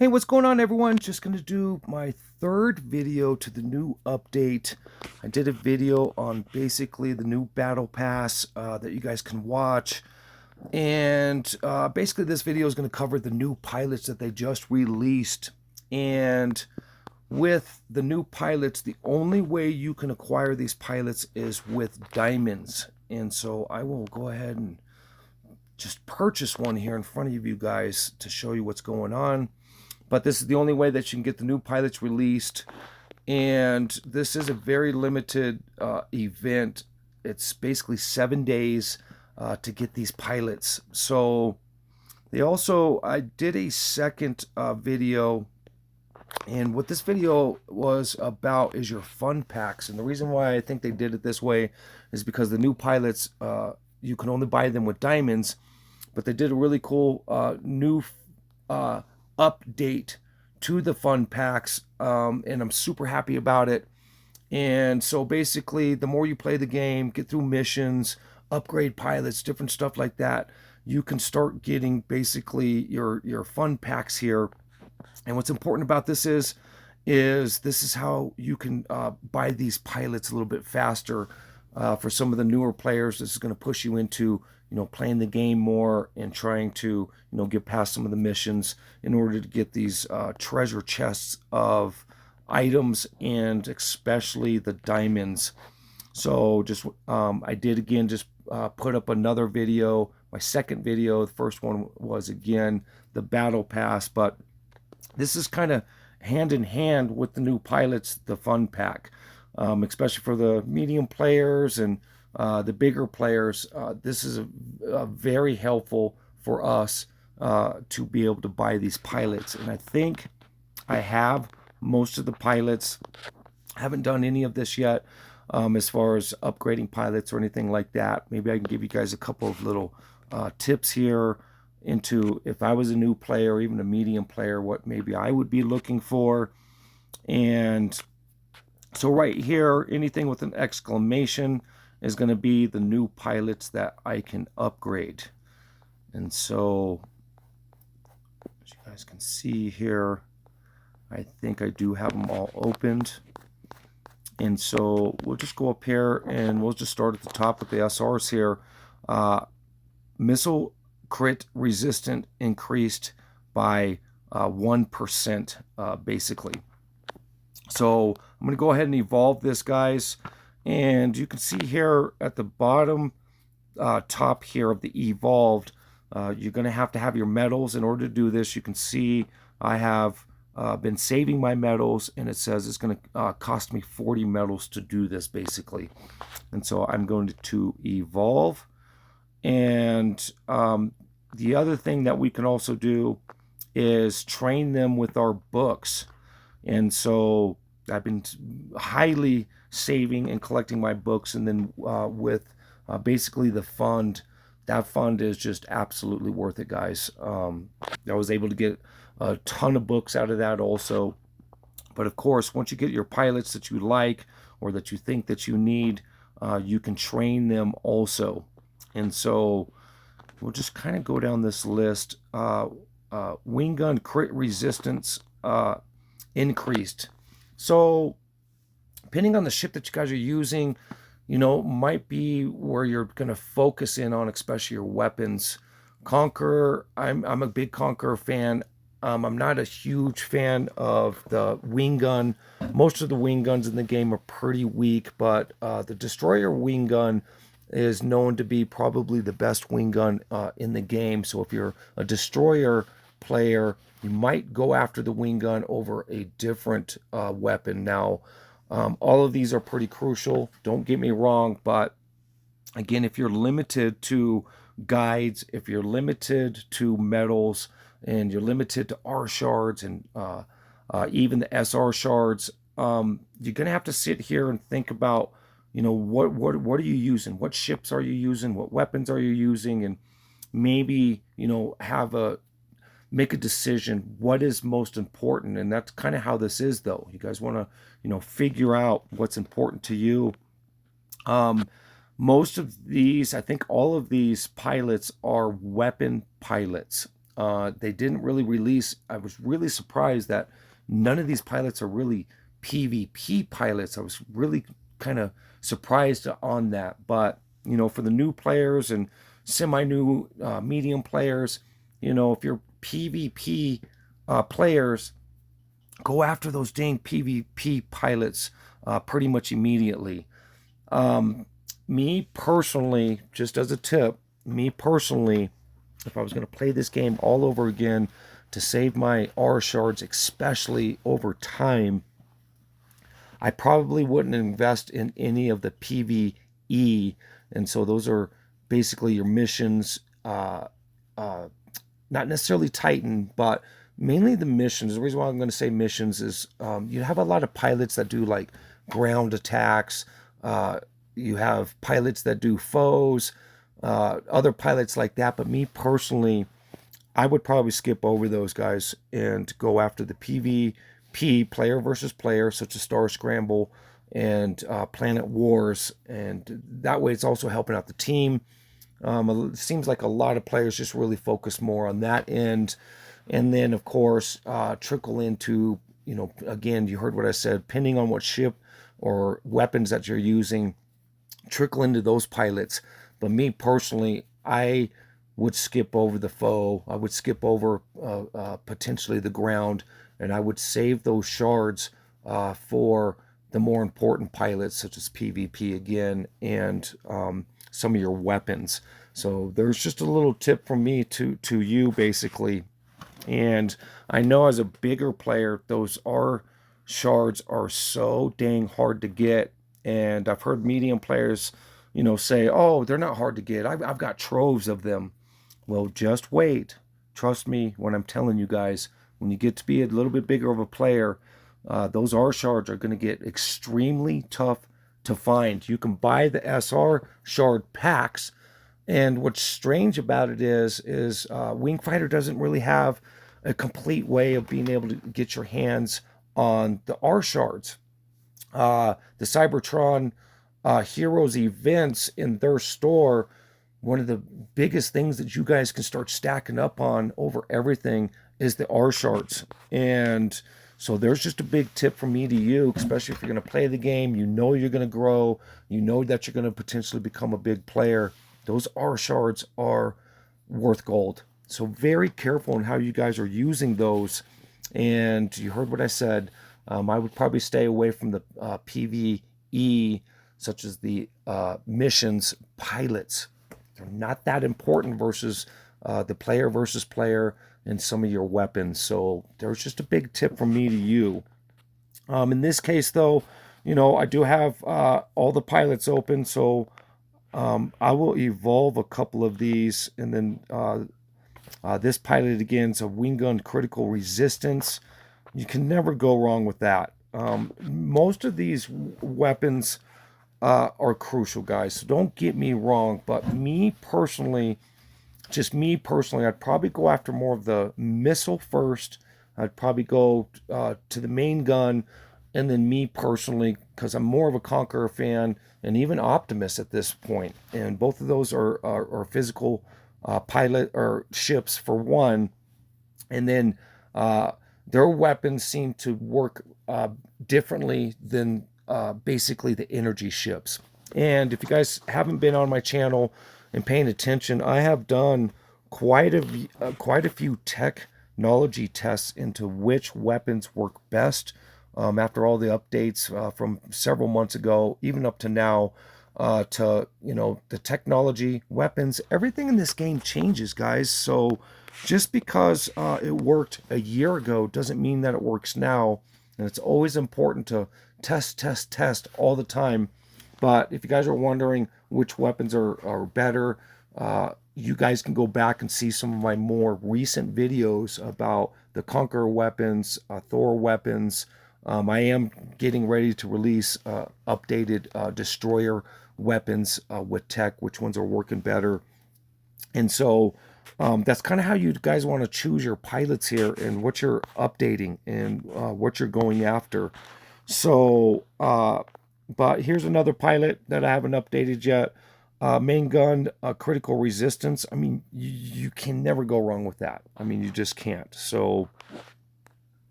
Hey, what's going on, everyone? Just going to do my third video to the new update. I did a video on basically the new battle pass that you guys can watch. And basically this video is going to cover the new pilots that they just released. And with the new pilots, the only way you can acquire these pilots is with diamonds. And so I will go ahead and just purchase one here in front of you guys to show you what's going on. But this is the only way that you can get the new pilots released. And this is a very limited event. It's basically 7 days to get these pilots. So I did a second video. And what this video was about is your fun packs. And the reason why I think they did it this way is because the new pilots, you can only buy them with diamonds. But they did a really cool new update to the fun packs, and I'm super happy about it. And so basically, the more you play the game, get through missions, upgrade pilots, different stuff like that, you can start getting basically your fun packs here. And what's important about this is this is how you can buy these pilots a little bit faster. For some of the newer players, this is going to push you into playing the game more and trying to get past some of the missions in order to get these treasure chests of items, and especially the diamonds. So just I did again just put up another video, my second video. The first one was again the battle pass, but this is kind of hand in hand with the new pilots, the fun pack, especially for the medium players and the bigger players. This is a very helpful for us to be able to buy these pilots. And I think I have most of the pilots. I haven't done any of this yet as far as upgrading pilots or anything like that. Maybe I can give you guys a couple of little tips here into if I was a new player or even a medium player, what maybe I would be looking for. And so right here, anything with an exclamation is going to be the new pilots that I can upgrade. And so, as you guys can see here, I think I do have them all opened. And so we'll just go up here and we'll just start at the top with the SRs here. Missile crit resistant increased by 1%, basically. So I'm going to go ahead and evolve this, guys. And you can see here at the bottom top here of the evolved, you're going to have your medals in order to do this. You can see I have been saving my medals, and it says it's going to cost me 40 medals to do this, basically. And so I'm going to evolve. And the other thing that we can also do is train them with our books. And so I've been highly saving and collecting my books, and then with basically the fund, that fund is just absolutely worth it, guys. I was able to get a ton of books out of that also. But of course, once you get your pilots that you like or that you think that you need, you can train them also. And so we'll just kind of go down this list. Wing gun crit resistance increased. So depending on the ship that you guys are using, might be where you're going to focus in on, especially your weapons. Conqueror, I'm a big Conqueror fan. I'm not a huge fan of the wing gun. Most of the wing guns in the game are pretty weak, but the Destroyer wing gun is known to be probably the best wing gun in the game. So if you're a Destroyer player, you might go after the wing gun over a different weapon. Now, all of these are pretty crucial, don't get me wrong, but again, if you're limited to guides, if you're limited to medals, and you're limited to R shards and even the SR shards, you're gonna have to sit here and think about, what are you using? What ships are you using? What weapons are you using? And maybe, make a decision what is most important. And that's kind of how this is, though. You guys want to figure out what's important to you. Most of these, I think all of these pilots are weapon pilots. They didn't really release. I was really surprised that none of these pilots are really PvP pilots. I was really kind of surprised on that. But, for the new players and semi-new medium players, if you're PvP players, go after those dang PvP pilots pretty much immediately. Me personally, just as a tip, me personally, if I was going to play this game all over again to save my R shards, especially over time, I probably wouldn't invest in any of the PvE. And so those are basically your missions, not necessarily Titan, but mainly the missions. The reason why I'm going to say missions is you have a lot of pilots that do like ground attacks. You have pilots that do foes, other pilots like that. But me personally, I would probably skip over those guys and go after the PvP, player versus player, such as Star Scramble and Planet Wars. And that way it's also helping out the team. It seems like a lot of players just really focus more on that end. And then, of course, trickle into, again, you heard what I said, depending on what ship or weapons that you're using, trickle into those pilots. But me personally, I would skip over the foe. I would skip over potentially the ground, and I would save those shards for the more important pilots, such as PvP again, and some of your weapons. So there's just a little tip from me to you, basically. And I know as a bigger player, those R shards are so dang hard to get. And I've heard medium players, say, oh, they're not hard to get. I've got troves of them. Well, just wait. Trust me when I'm telling you guys, when you get to be a little bit bigger of a player, those R shards are going to get extremely tough to find. You can buy the SR shard packs, and what's strange about it is Wingfighter doesn't really have a complete way of being able to get your hands on the R shards. The Cybertron Heroes events in their store, one of the biggest things that you guys can start stacking up on over everything is the R shards. And so there's just a big tip from me to you, especially if you're going to play the game, you're going to grow, that you're going to potentially become a big player. Those R shards are worth gold. So very careful in how you guys are using those. And you heard what I said. I would probably stay away from the PvE, such as the missions pilots. They're not that important versus the player versus player and some of your weapons. So there's just a big tip from me to you. In this case, though, I do have all the pilots open, so I will evolve a couple of these, and then this pilot again is a wing gun critical resistance. You can never go wrong with that. Most of these weapons are crucial, guys. So don't get me wrong, but me personally, I'd probably go after more of the missile first. I'd probably go to the main gun, and then me personally, because I'm more of a Conqueror fan and even Optimus at this point. And both of those are physical pilot or ships for one. And then their weapons seem to work differently than basically the energy ships. And if you guys haven't been on my channel and paying attention, I have done quite a few technology tests into which weapons work best after all the updates from several months ago, even up to now, to the technology, weapons, everything in this game changes, guys. So just because it worked a year ago doesn't mean that it works now. And it's always important to test all the time. But if you guys are wondering which weapons are better, you guys can go back and see some of my more recent videos about the Conqueror weapons, Thor weapons. I am getting ready to release updated Destroyer weapons with tech, which ones are working better. And so that's kind of how you guys want to choose your pilots here and what you're updating and what you're going after. So, but here's another pilot that I haven't updated yet. Main gun, critical resistance. I mean, you can never go wrong with that. I mean, you just can't. So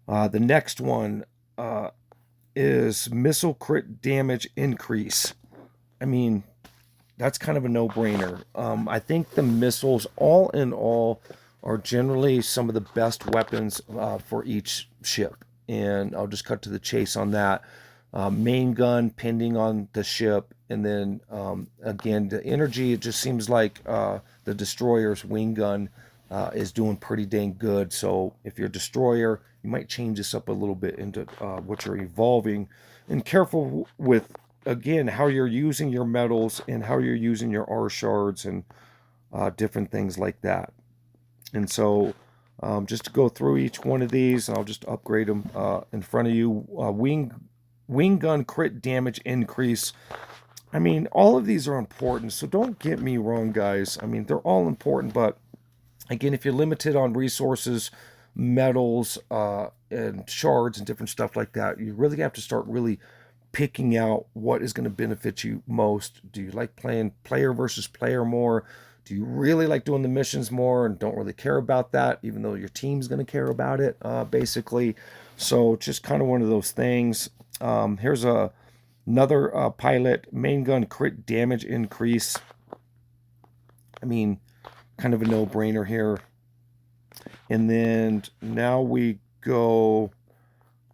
the next one is missile crit damage increase. I mean, that's kind of a no-brainer. I think the missiles, all in all, are generally some of the best weapons for each ship. And I'll just cut to the chase on that. Main gun, pending on the ship. And then, again, the energy, it just seems like the destroyer's wing gun is doing pretty dang good. So if you're a destroyer, you might change this up a little bit into what you're evolving. And careful with, again, how you're using your metals and how you're using your R shards and different things like that. And so just to go through each one of these, I'll just upgrade them in front of you. Wing gun crit damage increase. I mean, all of these are important, so don't get me wrong, guys. I mean, they're all important, but again, if you're limited on resources, metals, and shards and different stuff like that, you really have to start really picking out what is going to benefit you most. Do you like playing player versus player more? Do you really like doing the missions more and don't really care about that, even though your team's going to care about it, basically? So just kind of one of those things. Here's another pilot, main gun crit damage increase. I mean, kind of a no-brainer here. And then now we go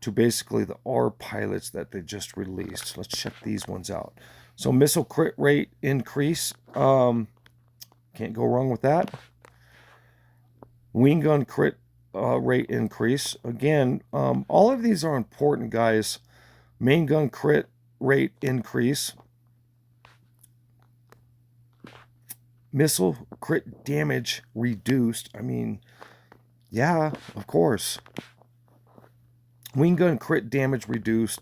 to basically the R pilots that they just released. Let's check these ones out. So missile crit rate increase. Can't go wrong with that. Wing gun crit rate increase. Again, all of these are important, guys. Main gun crit rate increase. Missile crit damage reduced. I mean, yeah, of course. Wing gun crit damage reduced.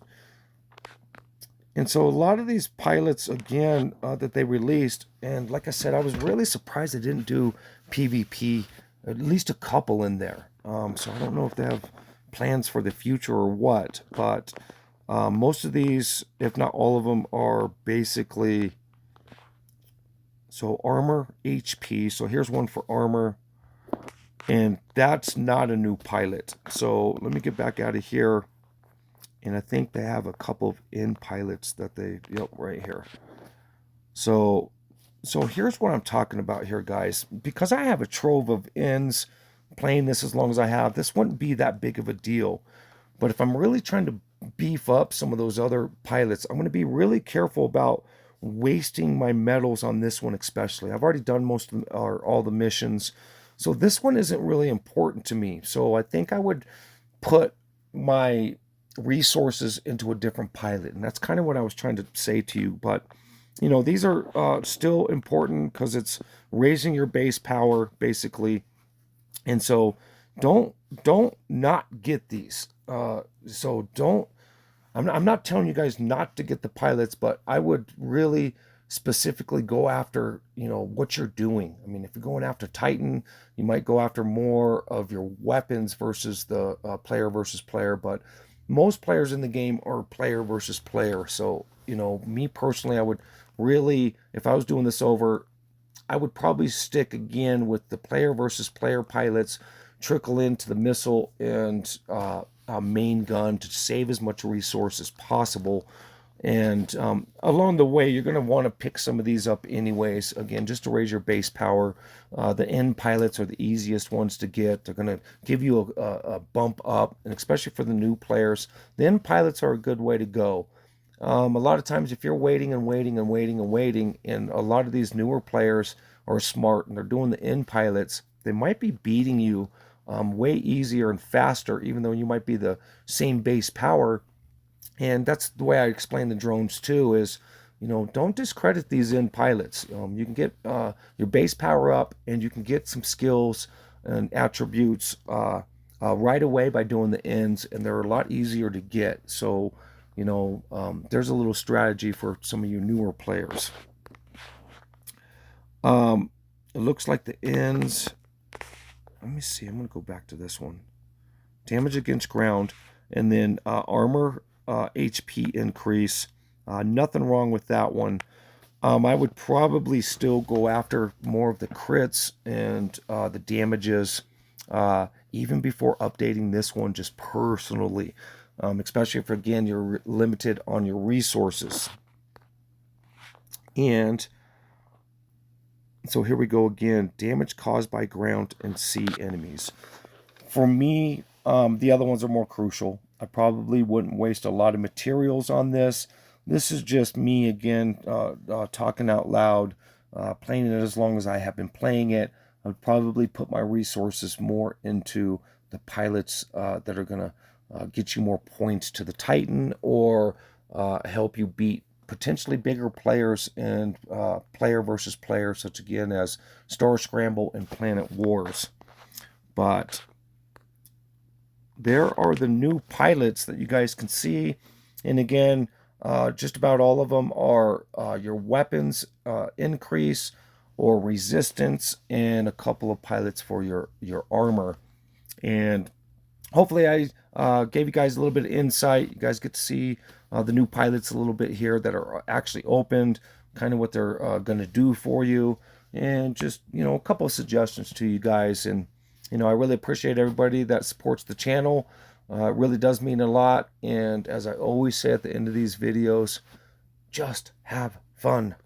And so a lot of these pilots, again, that they released, and like I said, I was really surprised they didn't do PvP, at least a couple in there. So I don't know if they have plans for the future or what, but most of these, if not all of them, are basically, so armor, HP. So here's one for armor, and that's not a new pilot. So let me get back out of here. And I think they have a couple of in pilots that they, yep, right here. So here's what I'm talking about here, guys. Because I have a trove of ins playing this as long as I have, this wouldn't be that big of a deal. But if I'm really trying to beef up some of those other pilots, I'm going to be really careful about wasting my metals on this one especially. I've already done most of or all the missions. So this one isn't really important to me. So I think I would put my resources into a different pilot, and that's kind of what I was trying to say to you. But you know, these are still important because it's raising your base power basically. And so don't not get these. So don't, I'm not telling you guys not to get the pilots, but I would really specifically go after, you know, what you're doing. I mean, if you're going after Titan, you might go after more of your weapons versus the player versus player. But most players in the game are player versus player. So, you know, me personally, I would really, if I was doing this over, I would probably stick again with the player versus player pilots, trickle into the missile and main gun to save as much resource as possible. And along the way, you're going to want to pick some of these up anyways, again, just to raise your base power. The end pilots are the easiest ones to get. They're going to give you a bump up, and especially for the new players, the end pilots are a good way to go. A lot of times, if you're waiting and waiting and waiting and waiting, and a lot of these newer players are smart and they're doing the end pilots, they might be beating you way easier and faster, even though you might be the same base power. And that's the way I explain the drones too, is, you know, don't discredit these end pilots. You can get your base power up, and you can get some skills and attributes right away by doing the ends, and they're a lot easier to get. So, you know, there's a little strategy for some of you newer players. It looks like the ends, let me see, I'm going to go back to this one. Damage against ground, and then armor HP increase. Nothing wrong with that one. I would probably still go after more of the crits and the damages, even before updating this one, just personally, especially if, again, you're limited on your resources. And so here we go again. Damage caused by ground and sea enemies. For me, the other ones are more crucial. I probably wouldn't waste a lot of materials on this. This is just me, again, talking out loud, playing it as long as I have been playing it. I would probably put my resources more into the pilots that are going to get you more points to the Titan, or help you beat potentially bigger players and player versus player, such again as Star Scramble and Planet Wars. But there are the new pilots that you guys can see. And again, just about all of them are your weapons increase or resistance, and a couple of pilots for your armor. And hopefully I gave you guys a little bit of insight. You guys get to see the new pilots a little bit here that are actually opened, kind of what they're going to do for you, and just, a couple of suggestions to you guys. And I really appreciate everybody that supports the channel. It really does mean a lot. And as I always say at the end of these videos, just have fun.